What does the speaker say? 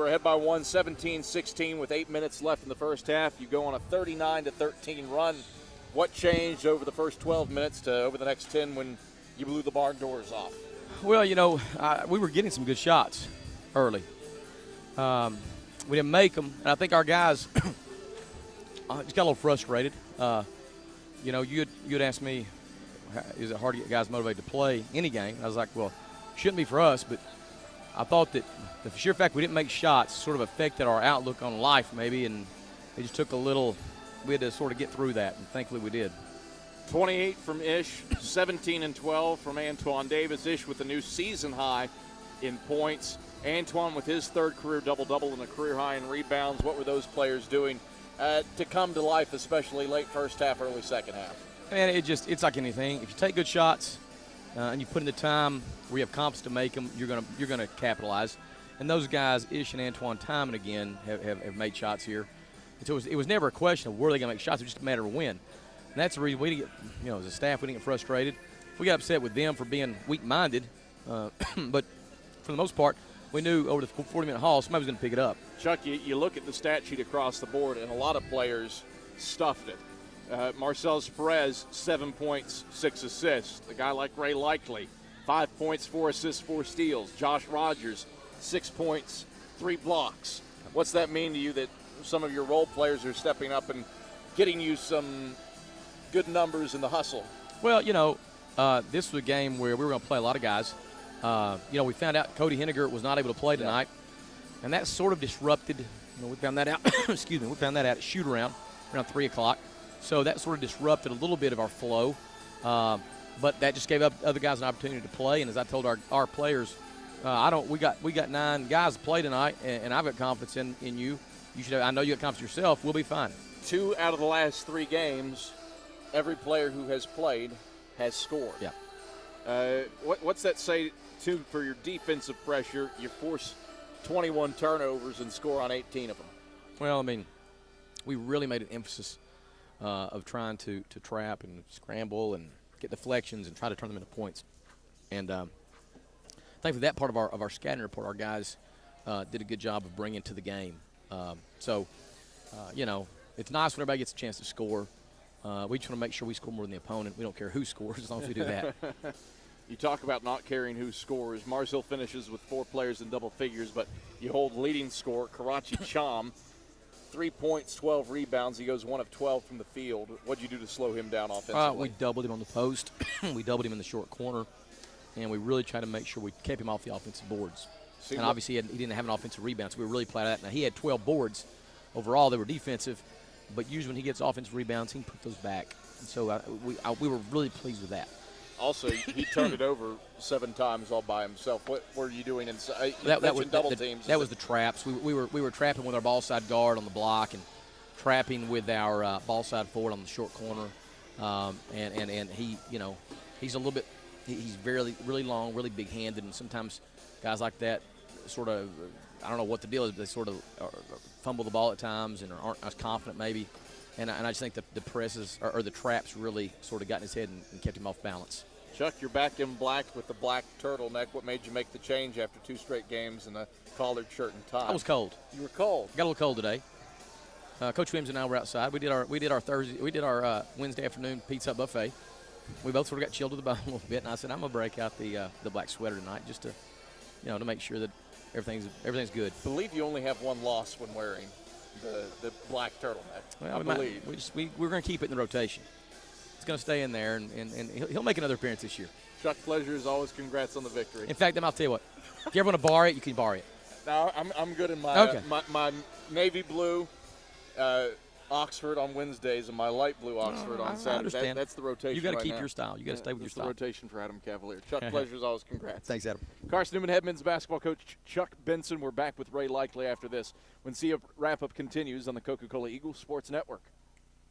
ahead by one, 17-16 with 8 minutes left in the first half. You go on a 39-13 run. What changed over the first 12 minutes to over the next 10 when you blew the barn doors off? Well, we were getting some good shots early. We didn't make them, and I think our guys just got a little frustrated. You'd asked me, is it hard to get guys motivated to play any game? And I was like, well, shouldn't be for us, but I thought that the sheer fact we didn't make shots sort of affected our outlook on life maybe, and it just took we had to sort of get through that, and thankfully we did. 28 from Ish, 17 and 12 from Antoine Davis. Ish with a new season high in points. Antoine with his third career double-double and a career high in rebounds. What were those players doing to come to life, especially late first half, early second half? Man, it's like anything. If you take good shots and you put in the time where you have confidence to make them, you're gonna capitalize. And those guys, Ish and Antoine, time and again have made shots here. And so it was never a question of were they going to make shots. It was just a matter of when. And that's the reason we didn't get, as a staff, we didn't get frustrated. We got upset with them for being weak-minded. But for the most part, we knew over the 40-minute haul somebody was going to pick it up. Chuck, you look at the stat sheet across the board, and a lot of players stuffed it. Marcel Perez, 7 points, 6 assists. A guy like Ray Likely, 5 points, 4 assists, 4 steals. Josh Rogers, 6 points, 3 blocks. What's that mean to you that some of your role players are stepping up and getting you some good numbers in the hustle? Well, this was a game where we were going to play a lot of guys. We found out Cody Henniger was not able to play tonight, and that sort of disrupted. We found that out. We found that out at shoot around 3 o'clock. So that sort of disrupted a little bit of our flow, but that just gave other guys an opportunity to play. And as I told our players, we got 9 guys to play tonight, and I've got confidence in you. I know you got confidence yourself. We'll be fine. 2 out of the last 3 games, every player who has played has scored. Yeah. What's that say, too, for your defensive pressure? You force 21 turnovers and score on 18 of them. Well, we really made an emphasis of trying to trap and scramble and get deflections and try to turn them into points. And thankfully that part of our scouting report, our guys did a good job of bringing to the game. It's nice when everybody gets a chance to score. We just want to make sure we score more than the opponent. We don't care who scores as long as we do that. You talk about not caring who scores. Marshall finishes with 4 players in double figures, but you hold leading scorer, Karachi Cham, 3 points, 12 rebounds. He goes 1 of 12 from the field. What did you do to slow him down offensively? We doubled him on the post. We doubled him in the short corner, and we really tried to make sure we kept him off the offensive boards. And obviously he didn't have an offensive rebound, so we were really proud of that. Now, he had 12 boards. Overall, they were defensive, but usually when he gets offensive rebounds, he can put those back. And so we were really pleased with that. Also, he turned it over 7 times all by himself. What were you doing inside? That was double teams. That was the traps. We were trapping with our ball side guard on the block and trapping with our ball side forward on the short corner. And he, he's a little bit. He's really long, really big-handed, and sometimes guys like that sort of, I don't know what the deal is, but they sort of fumble the ball at times and aren't as confident maybe. And I just think that the presses or the traps really sort of got in his head and kept him off balance. Chuck, you're back in black with the black turtleneck. What made you make the change after 2 straight games in a collared shirt and tie? I was cold. You were cold. Got a little cold today. Coach Williams and I were outside. We did our Wednesday afternoon pizza buffet. We both sort of got chilled to the bone a little bit, and I said I'm gonna break out the black sweater tonight just to, to make sure that everything's good. I believe you only have 1 loss when wearing the black turtleneck. Well, we're going to keep it in the rotation. It's going to stay in there, and he'll make another appearance this year. Chuck, pleasure as always. Congrats on the victory. In fact, I'll tell you what. If you ever want to bar it, you can bar it. No, I'm good in my my navy blue Oxford on Wednesdays and my light blue Oxford on Saturday. I understand. That's the rotation. You got to right keep now. Your style. You got to stay with your style. That's the rotation for Adam Cavalier. Chuck, pleasure as always. Congrats. Thanks, Adam. Carson-Newman head men's basketball coach Chuck Benson. We're back with Ray Likely after this when CF wrap-up continues on the Coca-Cola Eagles Sports Network.